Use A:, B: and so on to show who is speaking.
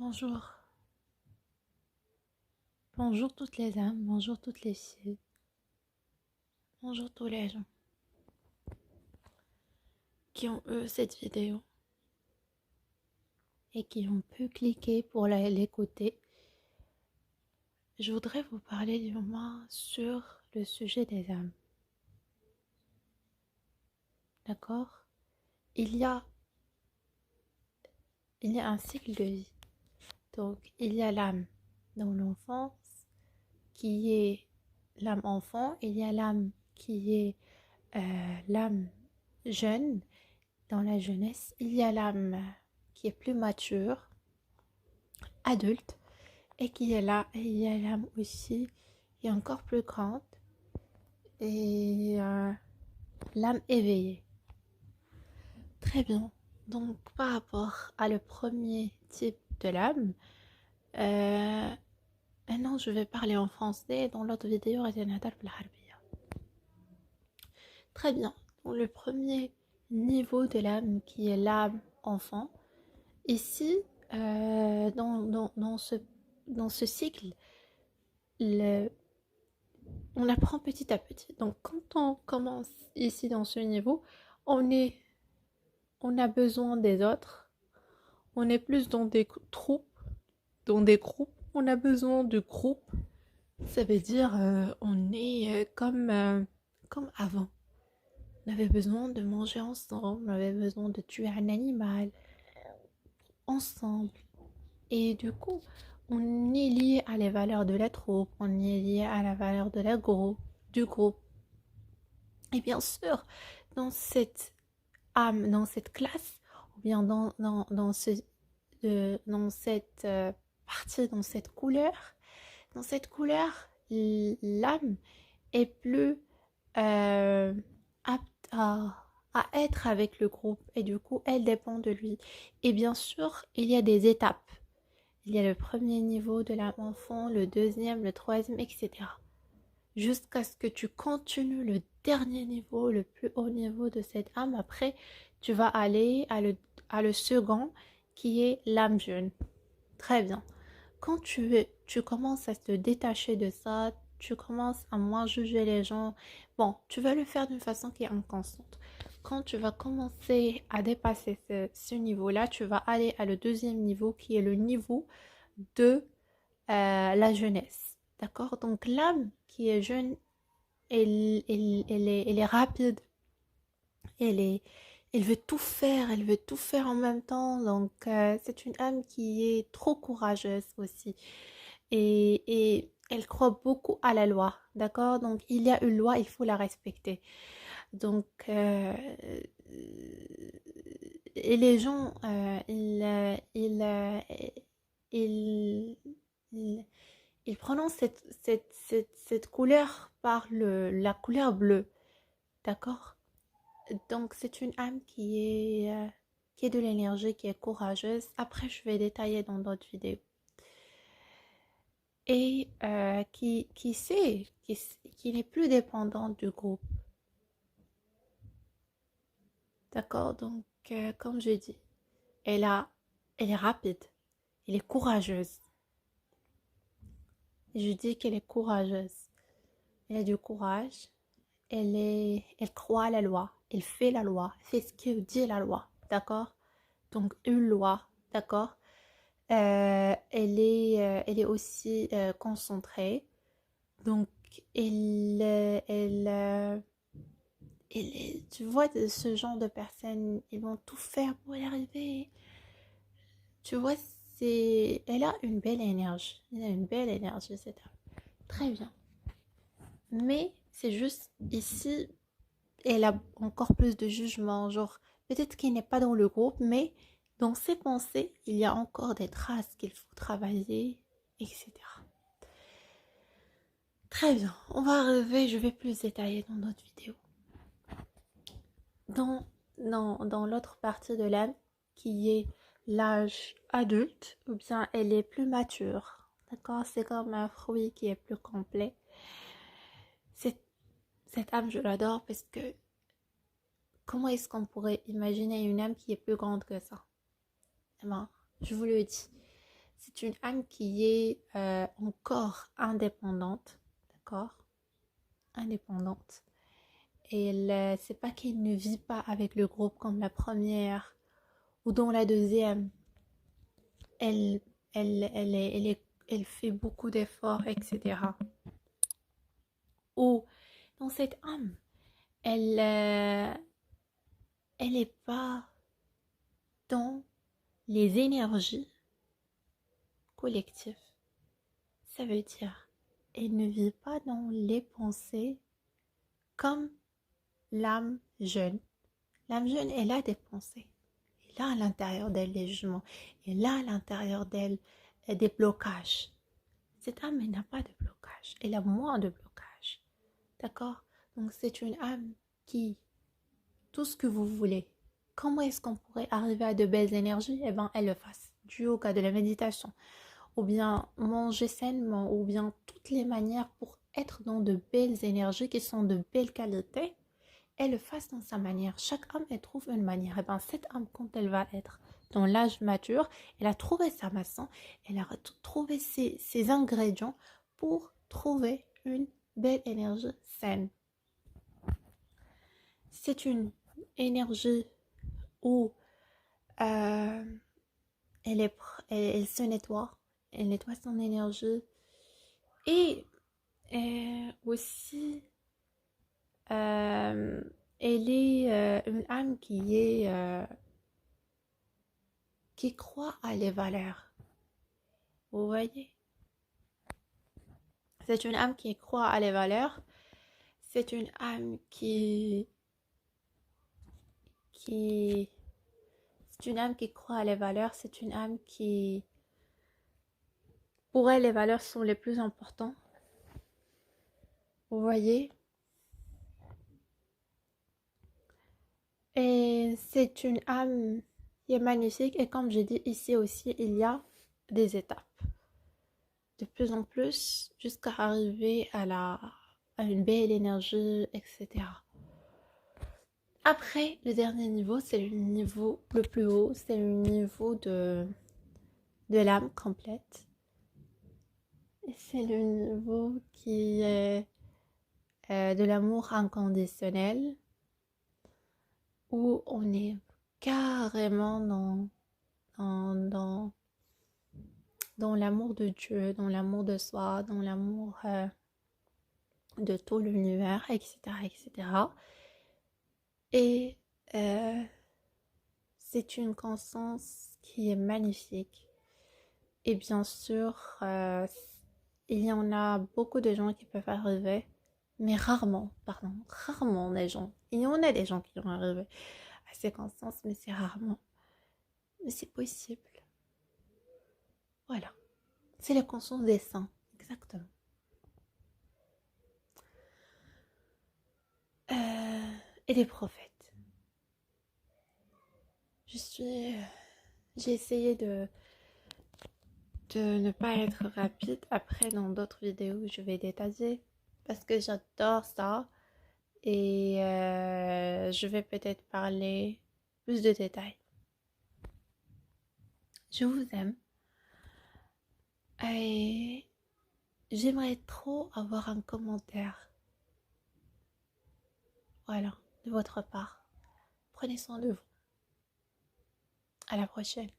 A: Bonjour, bonjour toutes les âmes, bonjour toutes les filles, bonjour tous les gens qui ont eu cette vidéo et qui ont pu cliquer pour l'écouter. Je voudrais vous parler du moment sur le sujet des âmes. D'accord? Il y a, il y a un cycle de vie. Donc, il y a l'âme dans l'enfance qui est l'âme enfant, il y a l'âme qui est l'âme jeune. Dans la jeunesse, il y a l'âme qui est plus mature, adulte, et qui est là, et il y a l'âme aussi qui est encore plus grande, et l'âme éveillée. Très bien. Donc, par rapport à le premier type de l'âme, maintenant je vais parler en français. Dans l'autre vidéo, très bien. Donc, le premier niveau de l'âme qui est l'âme enfant, ici, dans ce cycle, le, on apprend petit à petit. Donc, quand on commence ici dans ce niveau, on est, on a besoin des autres. On est plus dans des troupes, dans des groupes. On a besoin de groupes. Ça veut dire, on est comme avant. On avait besoin de manger ensemble. On avait besoin de tuer un animal ensemble. Et du coup, on est lié à les valeurs de la troupe, on est lié à la valeur de la groupe, du groupe. Et bien sûr, dans cette âme, dans cette classe, ou bien dans cette partie, dans cette couleur, l'âme est plus apte à être avec le groupe et du coup, elle dépend de lui. Et bien sûr, il y a des étapes. Il y a le premier niveau de l'âme enfant, le deuxième, le troisième, etc. Jusqu'à ce que tu continues le dernier niveau, le plus haut niveau de cette âme. Après, tu vas aller à le second, qui est l'âme jeune. Très bien. Quand tu commences à te détacher de ça, tu commences à moins juger les gens. Bon, tu vas le faire d'une façon qui est inconsciente. Quand tu vas commencer à dépasser ce niveau-là, tu vas aller à le deuxième niveau, qui est le niveau de la jeunesse. D'accord? Donc l'âme qui est jeune, elle est rapide, elle est, elle veut tout faire en même temps. Donc c'est une âme qui est trop courageuse aussi. Et elle croit beaucoup à la loi. D'accord? Donc il y a une loi, il faut la respecter. Donc et les gens, ils, ils, ils prononcent cette couleur par la couleur bleue. D'accord? Donc, c'est une âme qui est de l'énergie, qui est courageuse. Après, je vais détailler dans d'autres vidéos. Et qui sait, qui n'est plus dépendant du groupe. D'accord? Donc, comme je dis, elle, a, elle est rapide, elle est courageuse. Je dis qu'elle est courageuse. Elle a du courage. Elle croit à la loi. Elle fait la loi. Elle fait ce que dit la loi. D'accord? Donc, une loi. D'accord? Elle est aussi concentrée. Donc, tu vois, ce genre de personnes, ils vont tout faire pour y arriver. Tu vois, elle a une belle énergie. Elle a une belle énergie, cette femme. Très bien. Mais c'est juste ici, elle a encore plus de jugement. Genre, peut-être qu'il n'est pas dans le groupe, mais dans ses pensées, il y a encore des traces qu'il faut travailler, etc. Très bien. On va arriver, je vais plus détailler dans notre vidéo. Dans l'autre partie de l'âme, qui est l'âge adulte, ou bien elle est plus mature. D'accord? C'est comme un fruit qui est plus complet. Cette, cette âme, je l'adore parce que comment est-ce qu'on pourrait imaginer une âme qui est plus grande que ça? Eh ben, je vous le dis. C'est une âme qui est encore indépendante, d'accord? Indépendante. Et c'est pas qu'elle ne vit pas avec le groupe comme la première ou dans la deuxième. Elle, elle fait beaucoup d'efforts, etc. Ou dans cette âme, elle, elle n'est pas dans les énergies collectives. Ça veut dire, elle ne vit pas dans les pensées comme l'âme jeune. L'âme jeune, elle a des pensées. Elle a à l'intérieur d'elle des jugements. Elle a à l'intérieur d'elle des blocages. Cette âme, elle n'a pas de blocage. Elle a moins de blocage. D'accord? Donc, c'est une âme qui, tout ce que vous voulez, comment est-ce qu'on pourrait arriver à de belles énergies? Eh bien, elle le fasse. Du yoga, de la méditation, ou bien manger sainement, ou bien toutes les manières pour être dans de belles énergies qui sont de belle qualité, elle le fasse dans sa manière. Chaque âme, elle trouve une manière. Et bien, cette âme, quand elle va être dans l'âge mature, elle a trouvé sa maçon, elle a trouvé ses ingrédients pour trouver une belle énergie saine. C'est une énergie où euh, elle se nettoie, elle nettoie son énergie et aussi euh, elle est une âme qui croit à les valeurs. Vous voyez? C'est une âme qui croit à les valeurs. C'est une âme qui c'est une âme qui croit à les valeurs. C'est une âme qui, pour elle, les valeurs sont les plus importantes. Vous voyez? Et c'est une âme qui est magnifique. Et comme j'ai dit ici aussi, il y a des étapes. De plus en plus, jusqu'à arriver à une belle énergie, etc. Après, le dernier niveau, c'est le niveau le plus haut. C'est le niveau de l'âme complète. Et c'est le niveau qui est de l'amour inconditionnel, où on est carrément dans, dans, dans l'amour de Dieu, dans l'amour de soi, dans l'amour de tout l'univers, etc., etc. Et euh, c'est une conscience qui est magnifique. Et bien sûr, il y en a beaucoup de gens qui peuvent arriver, mais rarement, pardon, rarement des gens. Il y en a des gens qui vont arriver à ces consciences, mais c'est rarement. Mais c'est possible. Voilà. C'est la conscience des saints, exactement. Et des prophètes. Je suis... J'ai essayé de ne pas être rapide. Après, dans d'autres vidéos, je vais détailler parce que j'adore ça. Et je vais peut-être parler plus de détails. Je vous aime. Et j'aimerais trop avoir un commentaire. Voilà, de votre part. Prenez soin de vous. À la prochaine.